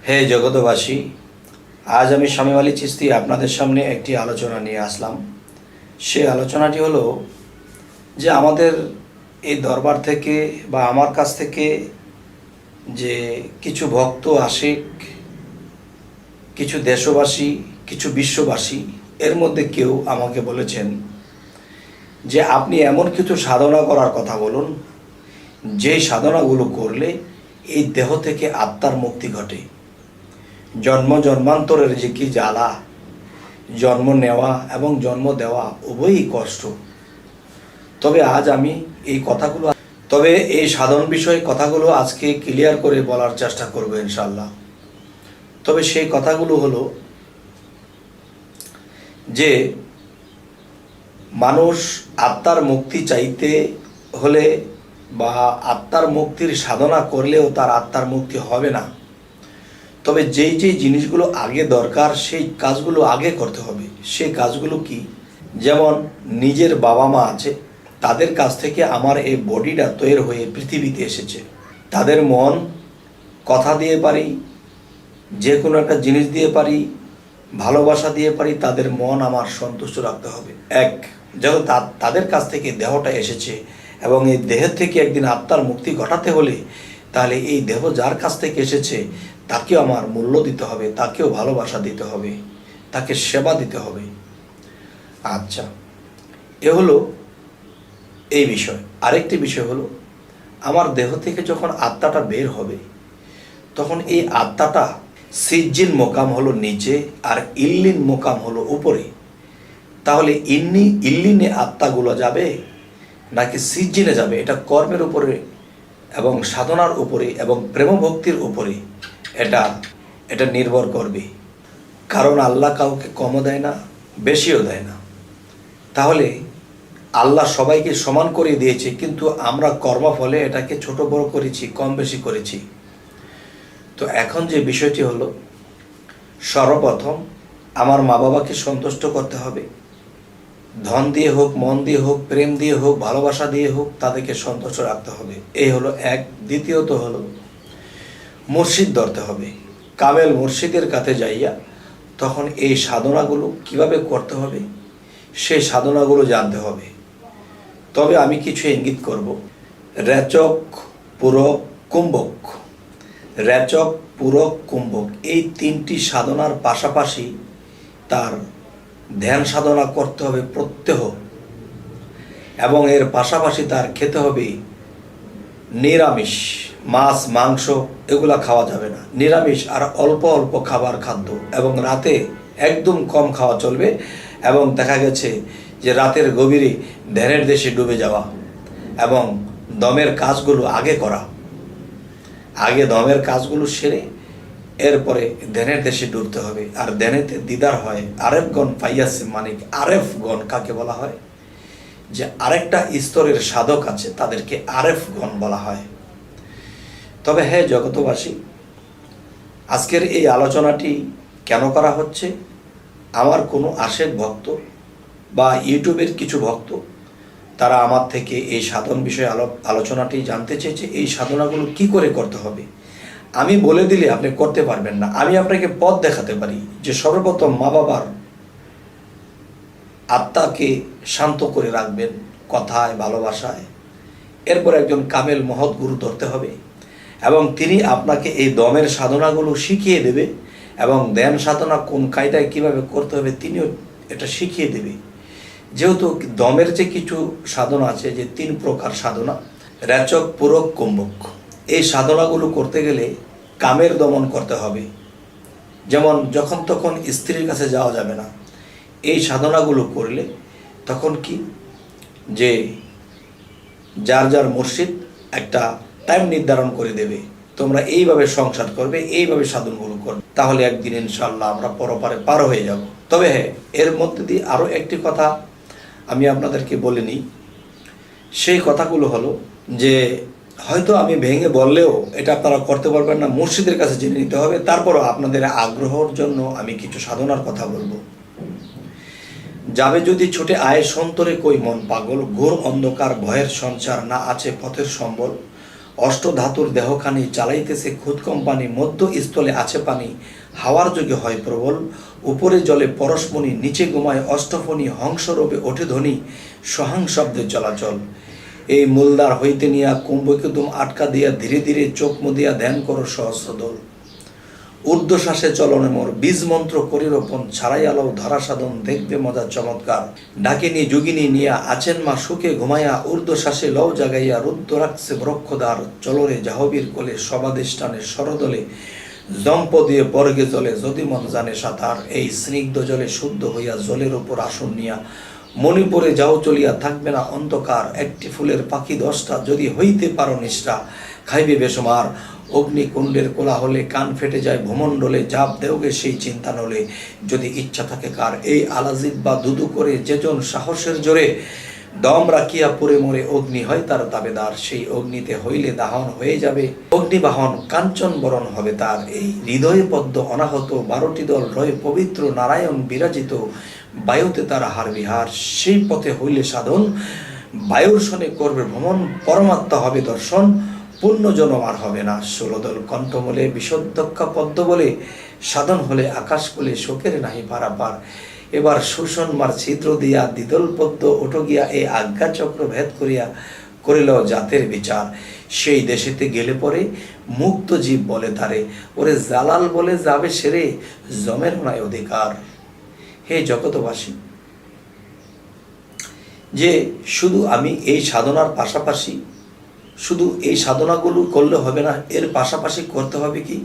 হে জগতবাসী, আজ আমি শামীম আলী চিশতি আপনাদের সামনে একটি আলোচনা নিয়ে আসলাম। সেই আলোচনাটি হলো যে আমাদের এই দরবার থেকে বা আমার কাছ থেকে যে কিছু ভক্ত আশিক, কিছু দেশবাসী, কিছু বিশ্ববাসী, এর মধ্যে কেউ আমাকে বলেছেন যে আপনি এমন কিছু সাধনা করার কথা বলুন যেই সাধনাগুলো করলে এই দেহ থেকে আত্মার মুক্তি ঘটে। জন্ম জন্মান্তরের যে কি জ্বালা, জন্ম নেওয়া এবং জন্ম দেওয়া উভয়ই কষ্ট। তবে আজ আমি এই সাধন বিষয়ে কথাগুলো আজকে ক্লিয়ার করে বলার চেষ্টা করব ইনশাল্লাহ। তবে সেই কথাগুলো হলো যে মানুষ আত্মার মুক্তি চাইতে হলে বা আত্মার মুক্তির সাধনা করলেও তার আত্মার মুক্তি হবে না। তবে যেই জিনিসগুলো আগে দরকার সেই কাজগুলো আগে করতে হবে। সেই কাজগুলো কি? যেমন নিজের বাবা মা আছে, তাদের কাছ থেকে আমার এই বডিটা তৈরি হয়ে পৃথিবীতে এসেছে। তাদের মন কথা দিয়ে পারি, যে কোনো একটা জিনিস দিয়ে পারি, ভালোবাসা দিয়ে পারি, তাদের মন আমার সন্তুষ্ট রাখতে হবে। যেহেতু তাদের কাছ থেকে দেহটা এসেছে এবং এই দেহের থেকে একদিন আত্মার মুক্তি ঘটাতে হলে তাহলে এই দেহ যার কাছ থেকে এসেছে তাকেও আমার মূল্য দিতে হবে, তাকেও ভালোবাসা দিতে হবে, তাকে সেবা দিতে হবে। আচ্ছা, এ হলো এই বিষয়। আরেকটি বিষয় হলো আমার দেহ থেকে যখন আত্মাটা বের হবে তখন এই আত্মাটা সিজ্জিন মোকাম হলো নিচে আর ইল্লিন মোকাম হলো উপরে। তাহলে ইল্লিনে আত্মাগুলো যাবে নাকি সিজ্জিনে যাবে, এটা কর্মের উপরে এবং সাধনার উপরে এবং প্রেমভক্তির উপরে এটা নির্ভর করবে। কারণ আল্লাহ কাউকে কমও দেয় না, বেশিও দেয় না। তাহলে আল্লাহ সবাইকে সমান করে দিয়েছে, কিন্তু আমরা কর্মফলে এটাকে ছোট বড় করেছি, কম বেশি করেছি। তো এখন যে বিষয়টি হলো, সর্বপ্রথম আমার মা বাবাকে সন্তুষ্ট করতে হবে। ধন দিয়ে হোক, মন দিয়ে হোক, প্রেম দিয়ে হোক, ভালোবাসা দিয়ে হোক, তাদেরকে সন্তুষ্ট রাখতে হবে। এই হলো এক। দ্বিতীয়ত হলো মুর্শিদ ধরতে হবে। কামেল মুর্শিদের কাছে যাইয়া তখন এই সাধনাগুলো কিভাবে করতে হবে সেই সাধনাগুলো জানতে হবে। তবে আমি কিছু ইঙ্গিত করব। রেচক, পূরক, কুম্ভক। রেচক, পূরক, কুম্ভক এই তিনটি সাধনার পাশাপাশি তার ধ্যান সাধনা করতে হবে প্রত্যহ, এবং এর পাশাপাশি তার খেতে হবে নিরামিষ। মাছ মাংস এগুলা খাওয়া যাবে না, নিরামিষ আর অল্প অল্প খাদ্য, এবং রাতে একদম কম খাওয়া চলবে। এবং দেখা গেছে যে রাতের গভীরে ধ্যানের দেশে ডুবে যাওয়া এবং দমের কাজগুলো আগে করা, আগে দমের কাজগুলো সেরে এরপরে ধ্যানের দেশে ডুবতে হবে। আর ধ্যানেতে দিদার হয় আরেফগণ পাইয়াছে, মানে আরেফগণ কাকে বলা হয়? যে আরেকটা স্তরের সাধক আছে, তাদেরকে আরেফগণ বলা হয়। তবে হে জগতবাসী, আজকের এই আলোচনাটি কেন করা হচ্ছে? আমার কোনো আশেক ভক্ত বা ইউটিউবের কিছু ভক্ত তারা আমার থেকে এই সাধন বিষয়ে আলোচনাটি জানতে চেয়েছে। এই সাধনাগুলো কি করে করতে হবে আমি বলে দিলে আপনি করতে পারবেন না। আমি আপনাকে পথ দেখাতে পারি যে সর্বপ্রথম মা বাবার আত্মাকে শান্ত করে রাখবেন কথায়, ভালোবাসায়। এরপর একজন কামেল মহৎ গুরু ধরতে হবে এবং তিনি আপনাকে এই দমের সাধনাগুলো শিখিয়ে দেবে এবং ধ্যান সাধনা কোন কায়দায় কিভাবে করতে হবে তিনিও এটা শিখিয়ে দেবে। যেহেতু দমের যে কিছু সাধনা আছে, যে 3 প্রকার সাধনা, রেচক, পূরক, কুম্ভক, এই সাধনাগুলো করতে গেলে কামের দমন করতে হবে। যেমন যখন তখন স্ত্রীর কাছে যাওয়া যাবে না। এই সাধনাগুলো করলে তখন কি, যে যার যার মুর্শিদ একটা টাইম নির্ধারণ করে দেবে, তোমরা এইভাবে সংসার করবে, এইভাবে সাধনগুলো করবে, তাহলে একদিন ইনশাল্লাহ আমরা পরপারে পার হয়ে যাব। তবে হ্যাঁ, এর মধ্যে দিয়ে আরও একটি কথা আমি আপনাদেরকে বলে নিই। সেই কথাগুলো হলো যে হয়তো আমি ভেঙে বললেও এটা আপনারা করতে পারবেন না, মুর্শিদের কাছে জেনে নিতে হবে। তারপরও আপনাদের আগ্রহের জন্য আমি কিছু সাধনার কথা বলবো। যাবে যদি ছুটে আয় সন্তরে কই মন পাগল, ঘোর অন্ধকার ভয়ের সঞ্চার, না আছে পথের সম্বল, অষ্টধাতুর দেহখানি চালাইতেছে খুদ কোম্পানি, মধ্য স্থলে আছে পানি, হাওয়ার যোগে হয় প্রবল, উপরে জলে পরশমণি, নিচে ঘুমায় অষ্টফণি, হংসরূপে ওঠে ধ্বনি, সহাং শব্দে চলাচল। এই মূলদ্বার হইতে নিয়া কুম্ভকুতুম আটকা দিয়া ধীরে ধীরে চোখ মুদিয়া ধ্যান করো সহস্রদল। ঊর্ধ্বশ্বাসে চলনে মোর, বীজ মন্ত্র করি রোপণ, ছাড়াই আলো ধরা সাধন, দেখবে মজা চমৎকার। ডাকিনী যোগিনী নিয়া আছেন মা সুখে ঘুমাইয়া, ঊর্ধ্বশ্বাসে লও জাগাইয়া, রুদ্ধ রাখছে বৃক্ষদ্বার, চলরে জাহবীর কোলে, সবাধিষ্ঠানে সরদলে, জম্প দিয়ে বর্গে জলে, যদি মন জানে সাঁতার। এই স্নিগ্ধ জলে শুদ্ধ হইয়া জলের উপর আসন নিয়া, মণিপুরে যাও চলিয়া, থাকবে না অন্ধকার। একটি ফুলের পাখি 10টা, যদি হইতে পারো নিষ্ঠা, খাইবে বেসমার। অগ্নিকুণ্ডের কোলাহলে কান ফেটে যায় ভূমণ্ডলে, জাপ দেওগে সেই চিন্তা নলে, যদি ইচ্ছা থাকে কার। এই আলাজিব বা দুদু করে যেজন সাহসের জোরে, দম রাখিয়া পুরে মরে, অগ্নি হয় তার দাবেদার। সেই অগ্নিতে হইলে দাহন হয়ে যাবে অগ্নিবাহন, কাঞ্চন বরণ হবে তার। এই হৃদয়ে পদ্ম অনাহত, 12টি দল রয়ে পবিত্র, নারায়ণ বিরাজিত, বায়ুতে তার হার বিহার। সেই পথে হইলে সাধন, বায়ুর শনে করবে ভ্রমণ, পরমাত্মা হবে দর্শন, পূর্ণ জনম আর হবে না। 16 দল কণ্ঠমূলে বিশুদ্ধক্ষা পদ্ম বলে, সাধন হলে আকাশ কোলে, শোকের নাহি পারাপার। এবার সুষন্মার ছিদ্র দিয়া দ্বিদল পদ্ম ওঠো গিয়া, এই আজ্ঞা চক্র ভেদ করিয়া করিল জাতের বিচার। সেই দেশেতে গেলে পরে মুক্ত জীব বলে তারে, ওরে জালাল বলে যাবে সেরে, জমের নাই অধিকার। হে জগতবাসী, যে শুধু আমি এই সাধনার পাশাপাশি, শুধু এই সাধনাগুলো করলে হবে না, এর পাশাপাশি করতে হবে কি?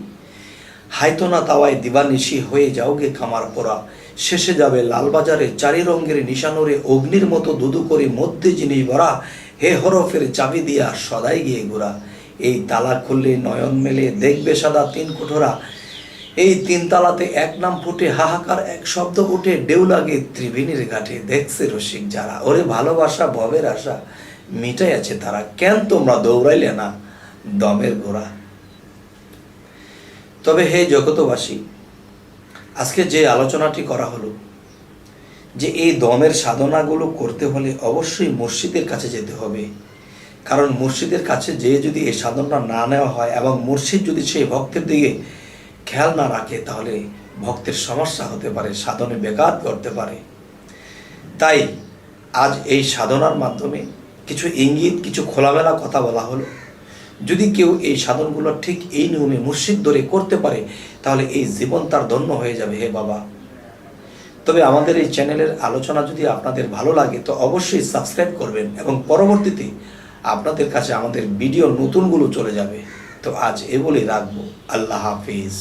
হাইতো না তাওয়ায় দিবানিশি হয়ে যাওগে খামার পরা, শেষে যাবে লালবাজারে চারি রঙের নিশানরে, অগ্নির মতো দুদু করে মধ্যে জিনিস ভরা, হে হরফের চাবি দিয়া সদাই গিয়ে ঘোরা। এই তালা খুললে নয়ন মেলে, দেখবে সাদা 3 কোঠরা, এই 3 তালাতে এক নাম ফুটে, হাহাকার এক শব্দ উঠে, ঢেউ লাগে ত্রিবেণীর ঘাটে, দেখছে রসিক যারা, ওরে ভালোবাসা ভবের আশা মিটাই আছে তারা, কেন তোমরা দৌড়াইলে না দমের ঘোড়া। তবে হে জগতবাসী, আজকে যে আলোচনাটি করা হলো, যে এই দমের সাধনাগুলো করতে হলে অবশ্যই মুর্শিদের কাছে যেতে হবে। কারণ মুর্শিদের কাছে যেয়ে যদি এই সাধনটা না নেওয়া হয়, এবং মুর্শিদ যদি সেই ভক্তের দিকে খেয়াল না রাখে, তাহলে ভক্তের সমস্যা হতে পারে, সাধনে ব্যাঘাত করতে পারে। তাই আজ এই সাধনার মাধ্যমে কিছু ইঙ্গিত, কিছু খোলামেলা কথা বলা হলো। যদি কেউ এই সাধনগুলো ঠিক এই নিয়মে মুর্শিদ ধরে করতে পারে, তাহলে এই জীবন তার ধন্য হয়ে যাবে। হে বাবা, তবে আমাদের এই চ্যানেলের আলোচনা যদি আপনাদের ভালো লাগে, তো অবশ্যই সাবস্ক্রাইব করবেন, এবং পরবর্তীতে আপনাদের কাছে আমাদের ভিডিও নতুনগুলো চলে যাবে। তো আজ এ বলে রাখবো। আল্লাহ হাফিজ।